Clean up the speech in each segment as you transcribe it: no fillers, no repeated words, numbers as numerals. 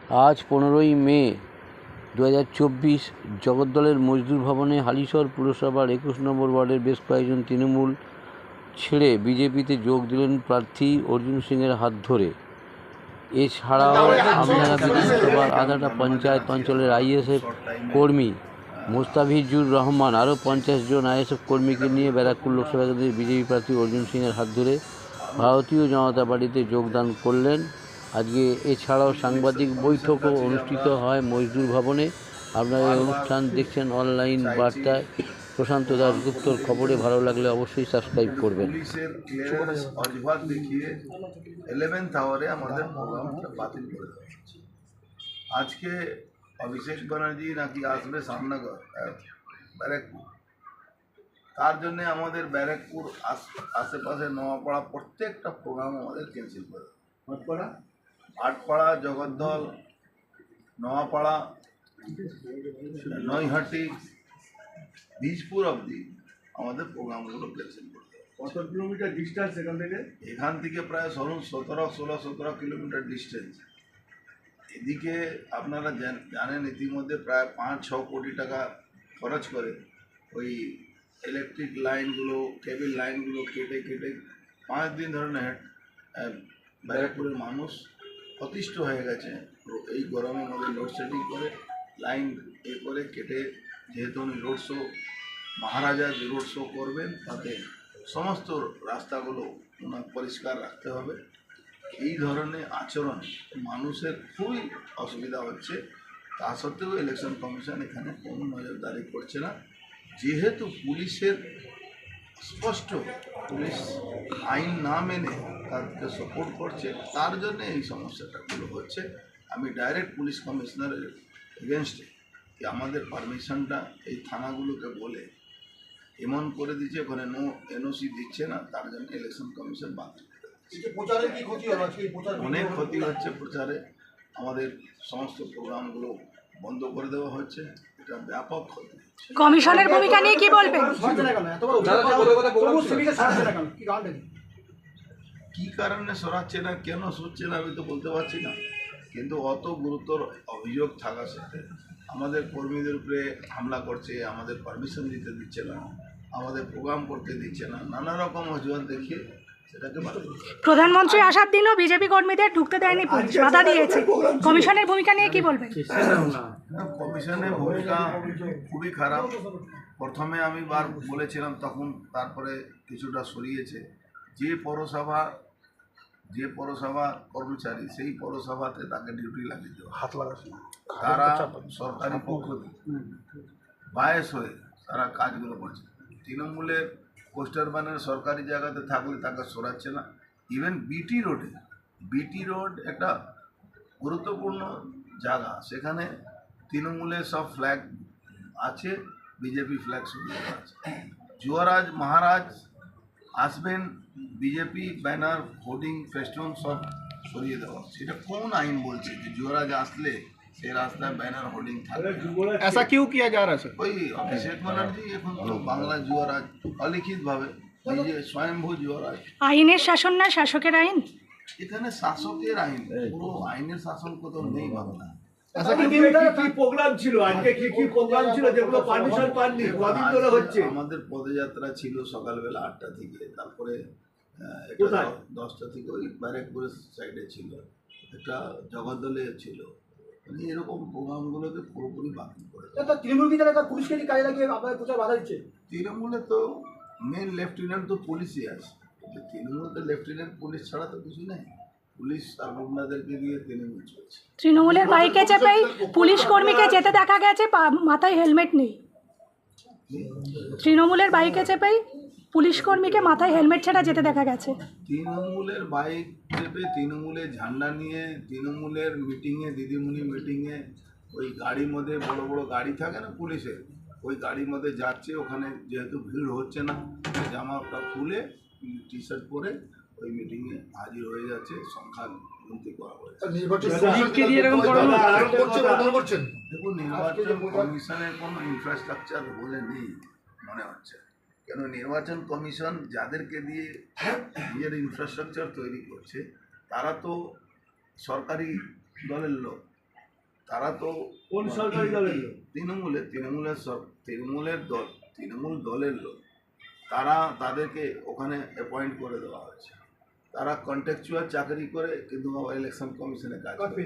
আজ 15ই মে 2024 জগদ্দলের মজদুর ভবনে হালিশহর পুরসভার 21 নম্বর ওয়ার্ডের বেশ কয়েকজন তৃণমূল ছেড়ে বিজেপিতে যোগ দিলেন প্রার্থী অর্জুন সিংয়ের হাত ধরে। এছাড়াও আমডাঙ্গা বিধানসভার আদাটা পঞ্চায়েত অঞ্চলের আইএসএফ কর্মী মোস্তাফিজুর রহমান আরও 50 জন আইএসএফ কর্মীকে নিয়ে ব্যারাকপুর লোকসভা কেন্দ্রের বিজেপি প্রার্থী অর্জুন সিংয়ের হাত ধরে ভারতীয় জনতা পার্টিতে যোগদান করলেন। আজকে এছাড়াও সাংবাদিক বৈঠকও অনুষ্ঠিত হয় মজদুর ভবনে। আপনারা এই অনুষ্ঠান দেখছেন অনলাইন বার্তায়। প্রশান্ত দাশগুপ্তর খবরে ভালো লাগলে অবশ্যই সাবস্ক্রাইব করবেন। পুলিশের ক্লিয়ারেন্স অজুহাত দেখিয়ে 11th আওয়ারে আমাদের প্রোগ্রামটা বাতিল করে দেওয়া হচ্ছে। আজকে অভিষেক ব্যানার্জি নাকি আসবে সামনগর ব্যারাকপুর, তার জন্য আমাদের ব্যারাকপুর আশেপাশে নোয়াপাড়া প্রত্যেকটা প্রোগ্রাম আমাদের ক্যান্সেল করে দেওয়া। আটপাড়া, জগদ্দল, নোয়াপাড়া, নৈহাটি, বীজপুর অবধি আমাদের প্রোগ্রামগুলো ক্যান্সেল করে দেওয়া। কত কিলোমিটার ডিস্টেন্স এখান থেকে প্রায় 16-17 কিলোমিটার ডিস্টেন্স। এদিকে আপনারা জানেন ইতিমধ্যে প্রায় 5-6 কোটি টাকা খরচ করে ওই ইলেকট্রিক লাইনগুলো, কেবল লাইনগুলো কেটে 5 দিন ধরে ব্যারাকপুরের মানুষ অতিষ্ঠ হয়ে গেছে। এই গরমের মধ্যে লোডশেডিং করে লাইন করে কেটে, যেহেতু উনি রোড শো মহারাজা যে রোড শো করবেন তাতে সমস্ত রাস্তাগুলো ওনার পরিষ্কার রাখতে হবে। এই ধরনের আচরণ মানুষের খুবই অসুবিধা হচ্ছে। তা সত্ত্বেও ইলেকশন কমিশন এখানে কোনো নজরদারি করছে না, যেহেতু পুলিশের স্পষ্ট পুলিশ আইন না মেনে তাদেরকে সাপোর্ট করছে, তার জন্য এই সমস্যাটাগুলো হচ্ছে। আমি ডাইরেক্ট পুলিশ কমিশনারের এগেনস্টে যে আমাদের পারমিশনটা এই থানাগুলোকে বলে এমন করে দিচ্ছে, ওখানে এনওসি দিচ্ছে না, তার জন্য ইলেকশন কমিশন বাতিল করে দিচ্ছে। অনেক ক্ষতি হচ্ছে প্রচারে, আমাদের সমস্ত প্রোগ্রামগুলো বন্ধ করে দেওয়া হচ্ছে, এটা ব্যাপক ক্ষতি। কমিশনের ভূমিকা নিয়ে কি বলবেন? কি কারণে সরাচ্ছে না, কেন সরছে না আমি তো বলতে পারছি না, কিন্তু অত গুরুতর অভিযোগ থাকা সত্ত্বে আমাদের কর্মীদের উপরে হামলা করছে, আমাদের পারমিশন দিতে দিচ্ছে না, আমাদের প্রোগ্রাম করতে দিচ্ছে না, নানা রকম অজুহাত দেখিয়ে সেটাকে বাতিল করছে। প্রধানমন্ত্রী আসার দিনও বিজেপি কর্মীদের ঢুকতে দেয়নি পুলিশ, বাধা দিয়েছে। কমিশনের ভূমিকা নিয়ে কি বলবেন? কমিশনের ভূমিকা খুবই খারাপ। প্রথমে আমি বলেছিলাম তখন, তারপরে কিছুটা সরিয়েছে। যে পৌরসভা কর্মচারী সেই পৌরসভাতে তাকে ডিউটি লাগিয়ে দেওয়া, তারা সরকারি পক্ষ বায়াস হয়ে তারা কাজগুলো করছে। তৃণমূলের পোস্টার ব্যানার সরকারি জায়গাতে থাকলে তাকে সরাচ্ছে না। ইভেন বিটি রোড একটা গুরুত্বপূর্ণ জায়গা, সেখানে তৃণমূলের সব ফ্ল্যাগ আছে, বিজেপি ফ্ল্যাগ সরিয়ে দেওয়া আছে। যুবরাজ মহারাজ আসবেন, বিজেপি ব্যানার, হোর্ডিং, ফেস্টুন সব সরিয়ে দেওয়া। সেটা কোন আইন বলছে যে যুবরাজ আসলে সেই রাস্তায় ব্যানার হোর্ডিং থাকবে? ऐसा क्यों किया जा रहा है सर? ওই অভিষেক ব্যানার্জি এখন তো বাংলা যুবরাজ অলিখিতভাবে নিজে স্বয়ংভূ যুবরাজ। আইনের শাসন না শাসকের আইন? এখানে শাসকের আইন, পুরো আইনের শাসন কোথাও নেই বাংলা। ऐसा কি প্রোগ্রাম ছিল আজকে? কি প্রোগ্রাম ছিল যেগুলো পারমিশন পাননি? কদিন ধরে হচ্ছে? আমাদের পদযাত্রা ছিল সকালবেলা 8টা থেকে, তারপরে 10টা থেকে ওই ব্যারাকপুরের সাইডে ছিল, একটা জগদ্দলে ছিল। মানে এরকম প্রোগ্রামগুলোকে পুরোপুরি বাতিল করে দেয়। তৃণমূল কি তারা পুলিশকে কাজে লাগিয়ে আপনাদের প্রচার বাধা দিচ্ছে? তৃণমূলে তো মেন লেফটেন্যান্ট তো পুলিশই আছে, তৃণমূলে লেফটেন্যান্ট পুলিশ ছাড়া তো কিছু নেই। পুলিশ আর গুন্ডাদেরকে দিয়ে তৃণমূল চলছে। তৃণমূলের বাইকে চেপেই পুলিশ কর্মীকে যেতে দেখা গেছে, মাথায় হেলমেট নেই। তৃণমূলের বাইকে চেপেই পুলিশ কর্মীকে মাথায় হেলমেট ছাড়া যেতে দেখা গেছে। তৃণমূলের বাইক চেপে, তৃণমূলের ঝান্ডা নিয়ে, তৃণমূলের মিটিংয়ে, দিদিমণি মিটিংয়ে ওই গাড়ির মধ্যে বড় বড় গাড়ি থাকে না পুলিশের, ওই গাড়ির মধ্যে যাচ্ছে। ওখানে যেহেতু ভিড় হচ্ছে না, জামাটা খুলে টি শার্ট পরে ওই মিটিংয়ে হাজির হয়ে যাচ্ছে, সংখ্যা গণতি করা হয়েছে। দেখুন, নির্বাচন কমিশনের কোনো ইনফ্রাস্ট্রাকচার বলে নেই মনে হচ্ছে, কেন নির্বাচন কমিশন যাদেরকে দিয়ে নিজের ইনফ্রাস্ট্রাকচার তৈরি করছে তারা তো সরকারি দলের লোক, তারা তো কোন সরকারি দলের লোক? তৃণমূল দলের লোক, তারা তাদেরকে ওখানে অ্যাপয়েন্ট করে দেওয়া হয়েছে। তারা কন্ট্রাকচুয়াল চাকরি করে কিন্তু ইলেকশন কমিশনে কাজ করে,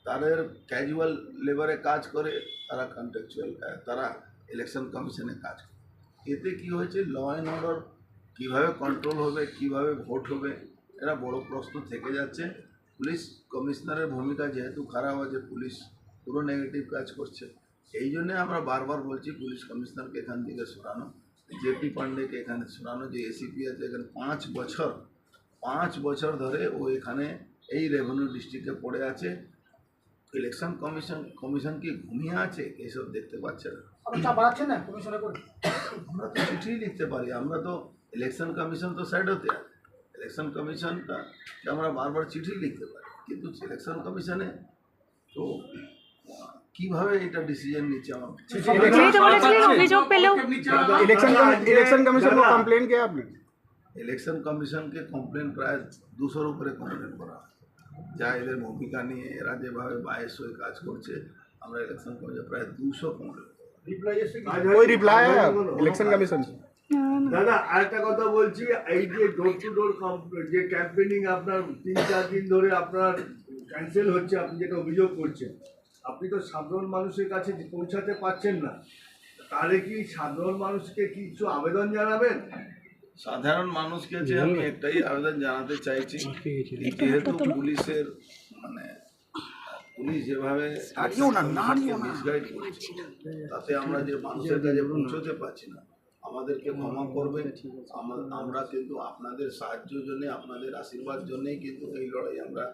তাদের ক্যাজুয়াল লেবারে কাজ করে, তারা কন্ট্রাকচুয়াল, তারা ইলেকশন কমিশনে কাজ করে। এতে কি হয়েছে, ল অ্যান্ড অর্ডার কীভাবে কন্ট্রোল হবে, কিভাবে ভোট হবে, এরা বড় প্রশ্ন থেকে যাচ্ছে। পুলিশ কমিশনারের ভূমিকা যেহেতু খারাপ আছে, পুলিশ পুরো নেগেটিভ কাজ করছে। এই জন্যে আমরা বারবার বলছি পুলিশ কমিশনারকে এখান থেকে সরানো, জেপি পান্ডেকে এখানে সরানো। যে এসিপি আছে এখানে 5 বছর ধরে ও এখানে এই রেভিনিউ ডিস্ট্রিক্টে পড়ে আছে। ইলেকশন কমিশন কি ঘুমিয়ে আছে, এসব দেখতে পাচ্ছে না? আমরা তো চিঠি লিখতে পারি, আমরা তো ইলেকশন কমিশন তো সাইড হতে আছে, ইলেকশন কমিশনটা আমরা বারবার চিঠি লিখতে পারি, কিন্তু ইলেকশন কমিশনে তো কিভাবে এটা ডিসিশন নিচ্ছে আমার অভিযোগ পেলেও इलेक्शन कमीशन को कंप्लेन किया आपने? ইলেকশন কমিশনকে কমপ্লেন প্রায় 200-র উপরে কমপ্লেন করা হয়, যা এদের ভূমিকা নিয়ে এরা যেভাবে বায়াস হয়ে কাজ করছে। আমরা ইলেকশন কমিশন প্রায় 200 কমপ্লেন। कोई रिप्लाई है इलेक्शन कमीशन से? দাদা আরেকটা কথা বলছি, এই যে ডোর টু ডোর যে ক্যাম্পেনিং আপনার 3-4 দিন ধরে আপনার ক্যান্সেল হচ্ছে, আপনি যেটা অভিযোগ করছেন, আপনি তো সাধারণ মানুষের কাছে পৌঁছাতে পারছেন না, তাহলে কি সাধারণ মানুষকে কিছু আবেদন জানাবেন? সাধারণ মানুষকে যে আমি একটাই আবেদন জানাতে চাইছি, যেহেতু পুলিশের পুলিশ যেভাবে মিসগাইড করছে, তাতে আমরা যে মানুষের কাছে পৌঁছতে পারছি না, আমাদেরকে ক্ষমা করবেন। আমরা কিন্তু আপনাদের সাহায্যের জন্য, আপনাদের আশীর্বাদ জন্যই কিন্তু এই লড়াই আমরা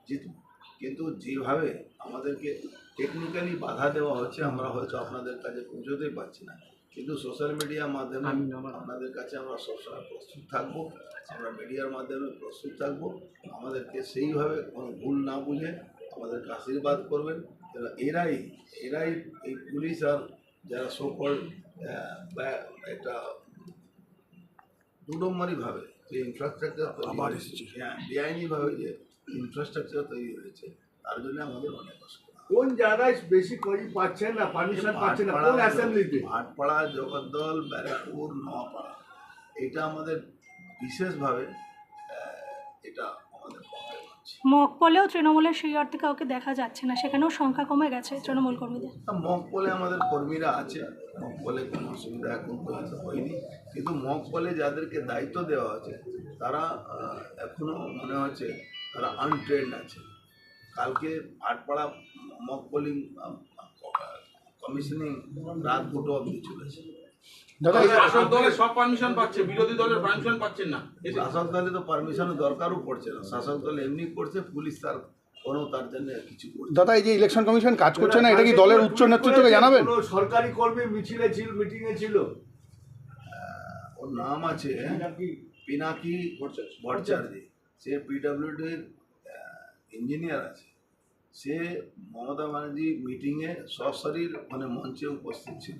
জিতব। কিন্তু যেভাবে আমাদেরকে টেকনিক্যালি বাধা দেওয়া হচ্ছে, আমরা হয়তো আপনাদের কাছে পৌঁছতেই পারছি না, কিন্তু সোশ্যাল মিডিয়ার মাধ্যমে আপনাদের কাছে আমরা সবসময় প্রস্তুত থাকবো, আমরা মিডিয়ার মাধ্যমে প্রস্তুত থাকবো। আমাদেরকে সেইভাবে কোনো ভুল না বুঝে আমাদেরকে আশীর্বাদ করবেন। এরাই এই পুলিশ আর যারা সকল একটা দুডম্বরীভাবে যে ইনফ্রাস্ট্রাকচার বেআইনিভাবে যে ইনফ্রাস্ট্রাকচার তৈরি হয়েছে, তার জন্য আমাদের অনেক অসুবিধা। কোন জায়গায় বেশি করি পাচ্ছেন না, পারমিশন পাচ্ছেন না, কোন অ্যাসেম্বলিতে? ভাটপাড়া, জগদ্দল, ব্যারাকপুর, নোয়াপাড়া, এটা আমাদের বিশেষভাবে এটা আমাদের প্রবলেম হচ্ছে। মকপলেও তৃণমূলের সেই অর্থে কাউকে দেখা যাচ্ছে না, সেখানেও সংখ্যা কমে গেছে তৃণমূল কর্মীদের। মকপলে আমাদের কর্মীরা আছে, মকপলে কোনো অসুবিধা এখন পর্যন্ত হয়নি, কিন্তু মকপলে যাদেরকে দায়িত্ব দেওয়া আছে তারা এখনও মনে হচ্ছে তারা আনট্রেন্ড আছে। কালকে ভাটপাড়া মক পোলিং কমিশনিং রাত 2টো অবধি চলেছে। শাসক দলের সব পারমিশন পাচ্ছে, বিরোধী দলের পারমিশন পাচ্ছেন না। শাসক দলে তো পারমিশনের দরকারও পড়ছে না, শাসক দল এমনি করছে, পুলিশ তার জন্য কিছু করছে। দাদা এই যে ইলেকশন কমিশন কাজ করছে না, এটা কি দলের উচ্চ নেতৃত্বকে জানাবেন? কোনো সরকারি কর্মী মিটিংয়ে ছিল, ওর নাম আছে পিনাকি ভট্টাচার্য, সে পিডব্লিউডির ইঞ্জিনিয়ার আছে। সে মমতা ব্যানার্জি মিটিংয়ে সশরীর মঞ্চে উপস্থিত ছিল।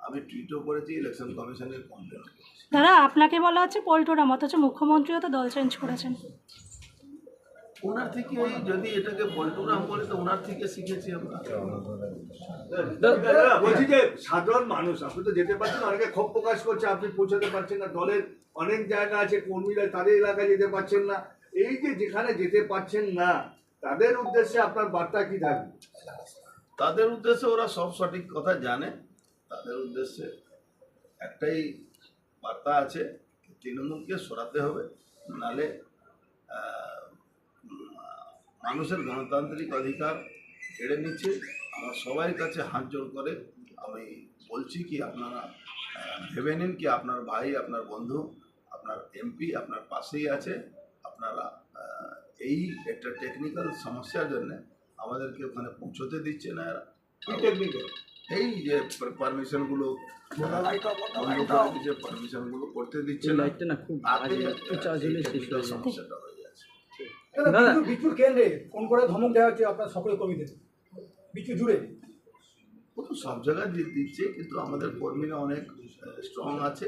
আমি টুইটও করেছি, ইলেকশন কমিশনের কমপ্লেন করেছি। দাদা আপনাকে বলা হচ্ছে পল্টুরাম, অথচ মুখ্যমন্ত্রীও তো দল চেঞ্জ করেছেন। ওনার থেকে যদি এটাকে পল্টুরাম বলে তো ওনার থেকে শিখেছি আমরা। বলছি যে সাধারণ মানুষ, আপনি তো যেতে পারছেন, অনেকে ক্ষোভ প্রকাশ করছে, আপনি পৌঁছাতে পারছেন না, দলের অনেক জায়গা আছে, কর্মীরা তাদের এলাকায় যেতে পারছেন না, এই যে যেখানে যেতে পারছেন না, তাদের উদ্দেশ্যে আপনার বার্তা কি থাকবে? তাদের উদ্দেশ্যে ওরা সব সঠিক কথা জানে, তাদের উদ্দেশ্যে একটাই বার্তা আছে, তৃণমূলকে সরাতে হবে, নালে মানুষের গণতান্ত্রিক অধিকার কেড়ে নিচ্ছে। আমার সবার কাছে হাত জোড় করে আমি বলছি কি আপনারা ভেবে নিন কি আপনার ভাই, আপনার বন্ধু, আপনার এমপি আপনার পাশেই আছে। আপনারা এই একটা টেকনিক্যাল সমস্যার জন্য আমাদেরকে ওখানে পৌঁছতে দিচ্ছে না এরা। এই যে পারমিশনগুলো যে পারমিশনগুলো করতে দিচ্ছে না, সমস্যাটা হয়ে যাচ্ছে। বিচুর কেন্দ্রে ফোন করে ধমক দেওয়া হচ্ছে আপনার সকল কর্মীদের, বিচু জুড়ে ও তো সব জায়গায় দিচ্ছে, কিন্তু আমাদের কর্মীরা অনেক স্ট্রং আছে,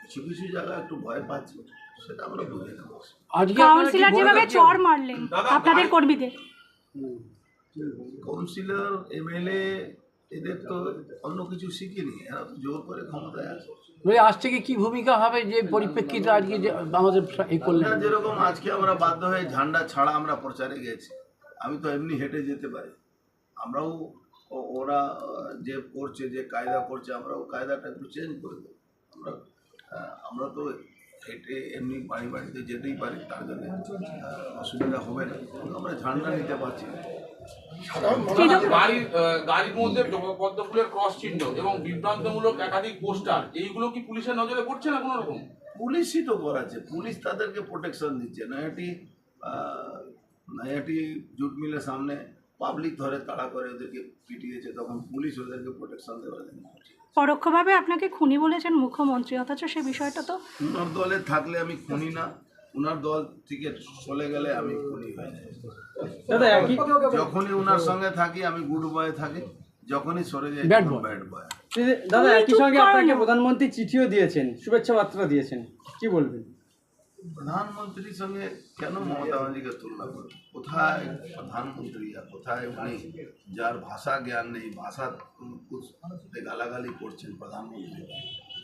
কিছু কিছু জায়গায় একটু ভয় পাচ্ছে, সেটা আমরা বুঝে নেব। কাউন্সিলর যেভাবে চড় মারলেন আপনাদের কর্মীদের, কাউন্সিলর এমএলএ এদের তো অন্য কিছু শিখিনি, এরা তো জোর করে ক্ষমতায় আছে। আজ থেকে কি ভূমিকা হবে যে পরিপ্রেক্ষিতে আজকে যে আমাদের এই করলেন? না, যেরকম আজকে আমরা বাধ্য হয়ে ঝান্ডা ছাড়া আমরা প্রচারে গেছি, আমি তো এমনি হেঁটে যেতে পারি, আমরাও ওরা যে করছে, যে কায়দা করছে, আমরাও কায়দাটা একটু চেঞ্জ করে দেবো। আমরা তো হেঁটে এমনি বাড়িতে যেতেই পারি, তার জন্য অসুবিধা হবে না, আমরা ঝান্ডা নিতে পারছি না। গাড়ির মধ্যে পদ্মফুলের ক্রস চিহ্ন এবং বিভ্রান্তমূলক একাধিক পোস্টার, এইগুলো কি পুলিশের নজরে পড়ছে না কোনো রকম? পুলিশই তো করাচ্ছে, পুলিশ তাদেরকে প্রোটেকশন দিচ্ছে। নয়াটি জুট মিলের সামনে পাবলিক ধরে তাড়া করে ওদেরকে পিটিয়েছে, তখন পুলিশ ওদেরকে প্রোটেকশন দেওয়ার জন্য করছে। পরোক্ষভাবে আপনাকে খুনি বলেছেন মুখ্যমন্ত্রী, অথচ সে বিষয়টা তো ওনার দলে থাকলে আমি খুনি না, ওনার দল থেকে চলে গেলে আমি খুনি হয়ে যাই। যখনই ওনার সঙ্গে থাকি আমি গুড বয় থাকি, যখনই সরে যাই ব্যাড বয়। দাদা একই সঙ্গে আপনাকে প্রধানমন্ত্রী চিঠিও দিয়েছেন, শুভেচ্ছা বার্তা দিয়েছেন, কি বলবেন? প্রধানমন্ত্রীর সঙ্গে কেন মমতা ব্যানার্জিকে তুলনা করবে? কোথায় প্রধানমন্ত্রী আর কোথায় উনি, যার ভাষা জ্ঞান নেই, ভাষা গালাগালি করছেন প্রধানমন্ত্রী,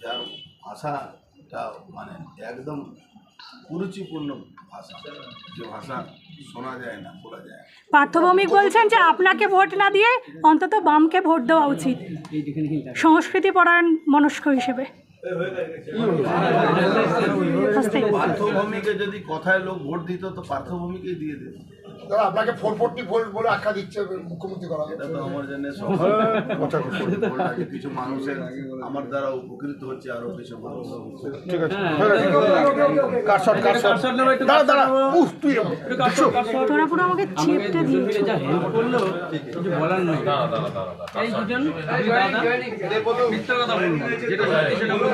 যার ভাষাটা মানে একদম কুরুচিপূর্ণ ভাষা, যে ভাষা শোনা যায় না, বলা যায় না। পার্থ ভৌমিক বলছেন যে আপনাকে ভোট না দিয়ে অন্তত বামকে ভোট দেওয়া উচিত সংস্কৃতি পরায়ণ মনস্ক হিসেবে। পার্থভূমিকে যদি কথায় লোক ভোট দিত তো পার্থভূমিকেই দিয়ে দিত। দাদা আপনাকে 440 ভোল্ট বলে আখ্যা দিচ্ছে মুখ্যমন্ত্রী করা। এটা তো আমার জন্য কিছু মানুষের আমার দ্বারা উপকৃত হচ্ছে, আরো কিছু মানুষ। ঠিক আছে, দাঁড়া দাঁড়া, উফ তুই তোরা পুরো আমাকে চেপটে দিয়েছে। বলার নেই এই দুজন মিথ্যা কথা বলবো, যেটা সত্যি সেটা বলবো।